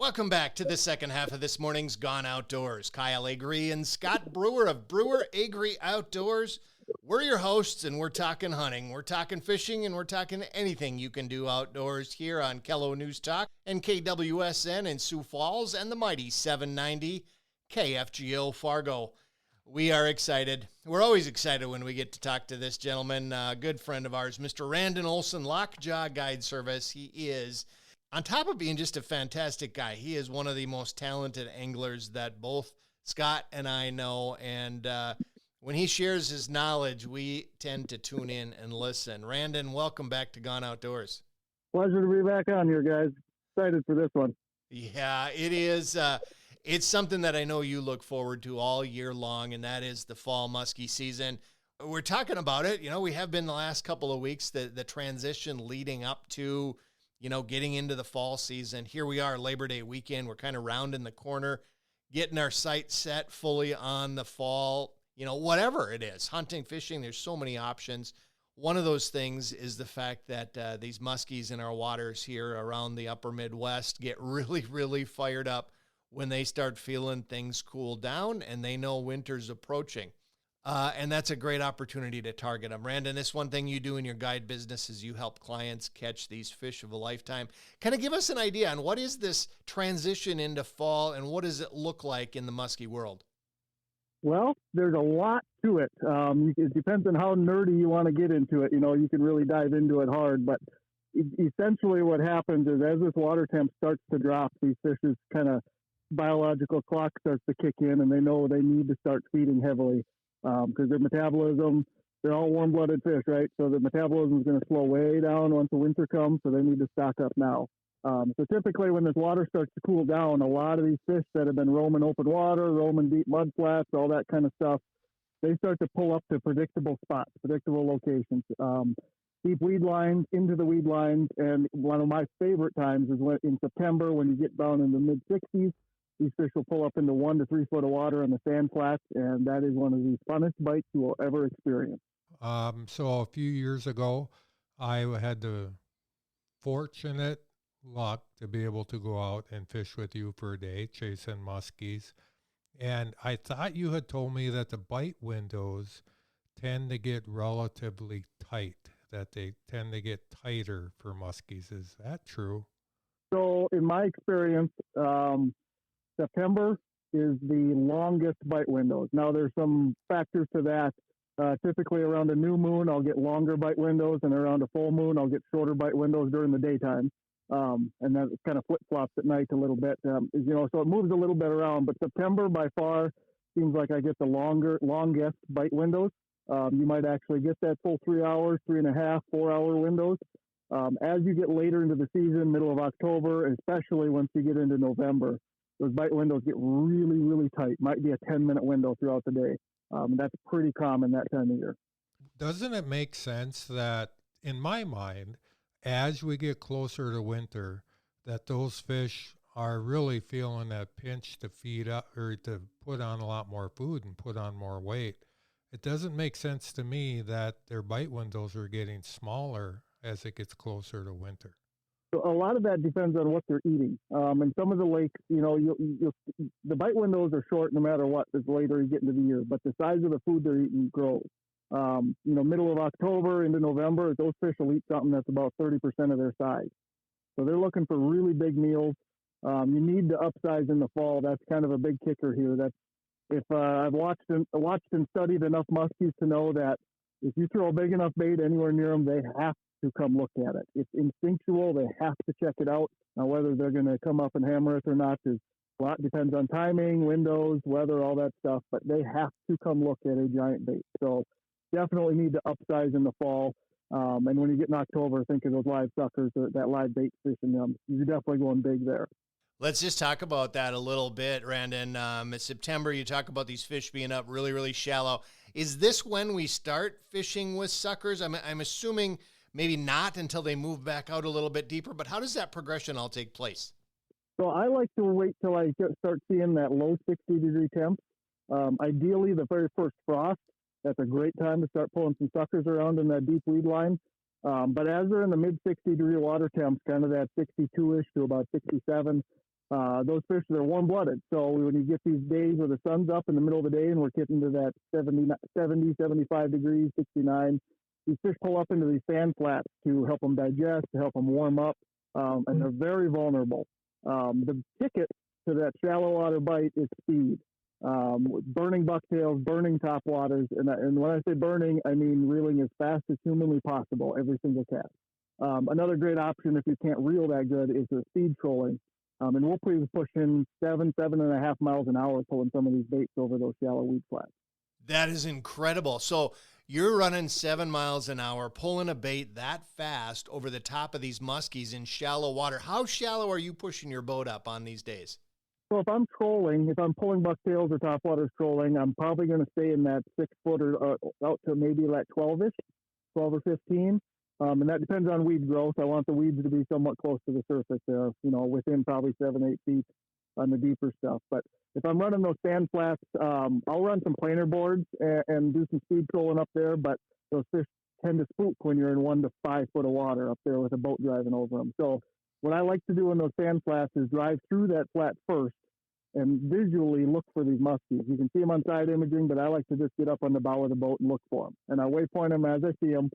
Welcome back to the second half of this morning's Gone Outdoors. Kyle Agri and Scott Brewer of Brewer Agri Outdoors. We're your hosts, and we're talking hunting, we're talking fishing, and we're talking anything you can do outdoors here on Kello News Talk and KWSN in Sioux Falls and the mighty 790 KFGO Fargo. We are excited. We're always excited when we get to talk to this gentleman, a good friend of ours, Mr. Randin Olson, LockJaw Guide Service. He is, on top of being just a fantastic guy, he is one of the most talented anglers that both Scott and I know, and when he shares his knowledge, we tend to tune in and listen. Randin, welcome back to Gone Outdoors. Pleasure to be back on here, guys. Excited for this one. Yeah, it is. It's something that I know you look forward to all year long, and that is the fall muskie season. We're talking about it. You know, we have been the last couple of weeks, the transition leading up to, you know, getting into the fall season. Here we are, Labor Day weekend. We're kind of rounding the corner, getting our sights set fully on the fall, you know, whatever it is, hunting, fishing, there's so many options. One of those things is the fact that these muskies in our waters here around the upper Midwest get really, really fired up when they start feeling things cool down and they know winter's approaching. And that's a great opportunity to target them. Randin, this one thing you do in your guide business is you help clients catch these fish of a lifetime. Kind of give us an idea on what is this transition into fall and what does it look like in the muskie world? Well, there's a lot to it. It depends on how nerdy you want to get into it. You know, you can really dive into it hard, but essentially what happens is as this water temp starts to drop, these fish's kind of biological clock starts to kick in and they know they need to start feeding heavily because their metabolism, they're all warm-blooded fish, right? So the metabolism is going to slow way down once the winter comes, so they need to stock up now. So typically when this water starts to cool down, a lot of these fish that have been roaming open water, roaming deep mud flats, all that kind of stuff, they start to pull up to predictable spots, predictable locations, deep weed lines, into the weed lines. And one of my favorite times is when in September, when you get down in the mid-60s, these fish will pull up into 1 to 3 foot of water on the sand flats, and that is one of the funnest bites you will ever experience. So a few years ago, I had the fortunate luck to be able to go out and fish with you for a day, chasing muskies. And I thought you had told me that the bite windows tend to get relatively tight, that they tend to get tighter for muskies. Is that true? So in my experience, September is the longest bite windows. Now there's some factors to that. Typically around a new moon, I'll get longer bite windows, and around a full moon, I'll get shorter bite windows during the daytime. And then it kind of flip-flops at night a little bit, you know, so it moves a little bit around. But September, by far, seems like I get the longest bite windows. You might actually get that full 3 hours, 3.5, 4-hour windows. As you get later into the season, middle of October, especially once you get into November, those bite windows get really, really tight. Might be a 10-minute window throughout the day. That's pretty common that time of year. Doesn't it make sense that, in my mind, as we get closer to winter, that those fish are really feeling that pinch to feed up or to put on a lot more food and put on more weight? It doesn't make sense to me that their bite windows are getting smaller as it gets closer to winter. So a lot of that depends on what they're eating. And some of the lakes, you know, the bite windows are short no matter what as later you get into the year, but the size of the food they're eating grows. You know, middle of October into November, those fish will eat something that's about 30% of their size. So they're looking for really big meals. You need to upsize in the fall. That's kind of a big kicker here. That's if I've watched and studied enough muskies to know that if you throw a big enough bait anywhere near them, they have to come look at it. It's instinctual. They have to check it out. Now, whether they're going to come up and hammer it or not is a lot depends on timing, windows, weather, all that stuff. But they have to come look at a giant bait. So definitely need to upsize in the fall. And when you get in October, think of those live suckers, that live bait fishing. You're definitely going big there. Let's just talk about that a little bit, Randin. In September, you talk about these fish being up really, really shallow. Is this when we start fishing with suckers? I'm assuming maybe not until they move back out a little bit deeper, but how does that progression all take place? So I like to wait till I start seeing that low 60-degree temp. Ideally, the very first frost, that's a great time to start pulling some suckers around in that deep weed line. But as they're in the mid 60-degree water temps, kind of that 62-ish to about 67, Those fish, they're warm-blooded. So when you get these days where the sun's up in the middle of the day and we're getting to that 70, 75 degrees, 69, these fish pull up into these sand flats to help them digest, to help them warm up, and they're very vulnerable. The ticket to that shallow water bite is speed. Burning bucktails, burning topwaters, and when I say burning, I mean reeling as fast as humanly possible every single cast. Another great option if you can't reel that good is the speed trolling. And we'll be pushing 7.5 miles an hour pulling some of these baits over those shallow weed flats. That is incredible. So you're running 7 miles an hour, pulling a bait that fast over the top of these muskies in shallow water. How shallow are you pushing your boat up on these days? So if I'm trolling, if I'm pulling bucktails or topwaters trolling, I'm probably going to stay in that 6 foot or out to maybe like 12-ish, 12 or 15. And that depends on weed growth. I want the weeds to be somewhat close to the surface there, within probably 7-8 feet on the deeper stuff. But if I'm running those sand flats, I'll run some planer boards and do some speed trolling up there. But those fish tend to spook when you're in 1 to 5 foot of water up there with a boat driving over them. So what I like to do in those sand flats is drive through that flat first and visually look for these muskies. You can see them on side imaging, but I like to just get up on the bow of the boat and look for them. And I waypoint them as I see them,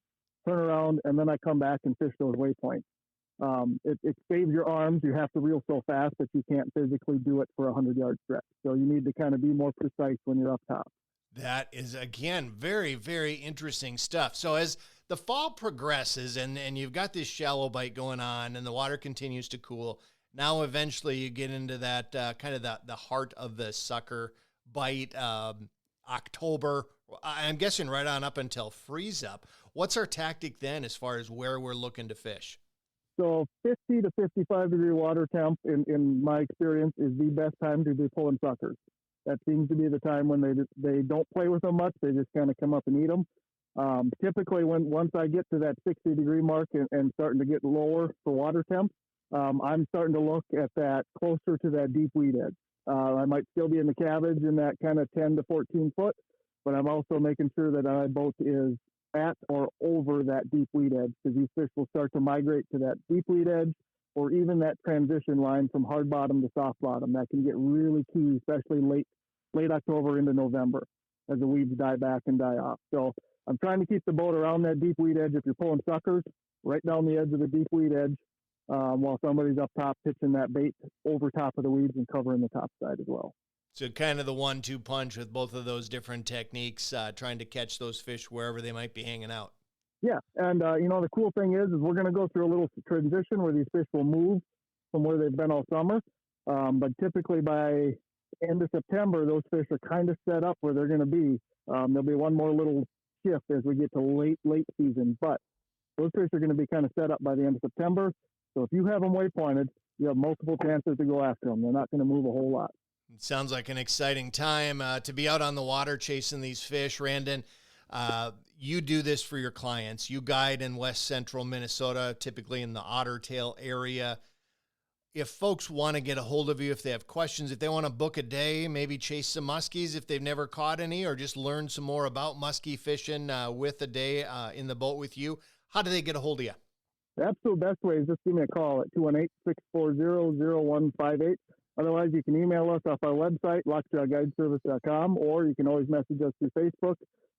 turn around, and then I come back and fish those waypoints. It saves your arms. You have to reel so fast that you can't physically do it for a 100-yard stretch. So you need to kind of be more precise when you're up top. That is, again, very, very interesting stuff. So as the fall progresses and you've got this shallow bite going on and the water continues to cool, now eventually you get into that kind of the heart of the sucker bite, October. I'm guessing right on up until freeze up. What's our tactic then as far as where we're looking to fish? So 50 to 55 degree water temp, in my experience, is the best time to be pulling suckers. That seems to be the time when they don't play with them much. They just kind of come up and eat them. Typically, once I get to that 60 degree mark and starting to get lower for water temp, I'm starting to look at that closer to that deep weed edge. I might still be in the cabbage in that kind of 10 to 14 foot, but I'm also making sure that my boat is at or over that deep weed edge, because these fish will start to migrate to that deep weed edge or even that transition line from hard bottom to soft bottom. That can get really key, especially late October into November as the weeds die back and die off. So I'm trying to keep the boat around that deep weed edge. If you're pulling suckers, right down the edge of the deep weed edge, while somebody's up top pitching that bait over top of the weeds and covering the top side as well. So kind of the 1-2 punch with both of those different techniques, trying to catch those fish wherever they might be hanging out. Yeah, and the cool thing is we're going to go through a little transition where these fish will move from where they've been all summer. But typically by end of September, those fish are kind of set up where they're going to be. There'll be one more little shift as we get to late season, but those fish are going to be kind of set up by the end of September. So if you have them waypointed, you have multiple chances to go after them. They're not going to move a whole lot. It sounds like an exciting time to be out on the water chasing these fish. Randin, you do this for your clients. You guide in West Central Minnesota, typically in the Otter Tail area. If folks want to get a hold of you, if they have questions, if they want to book a day, maybe chase some muskies if they've never caught any, or just learn some more about muskie fishing with a day in the boat with you, how do they get a hold of you? The absolute best way is just give me a call at 218-640-0158. Otherwise, you can email us off our website, LockJawGuideService.com, or you can always message us through Facebook.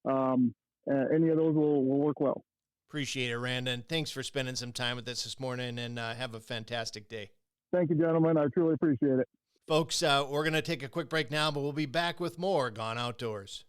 Any of those will work well. Appreciate it, Randin. Thanks for spending some time with us this morning, and have a fantastic day. Thank you, gentlemen. I truly appreciate it. Folks, we're going to take a quick break now, but we'll be back with more Gone Outdoors.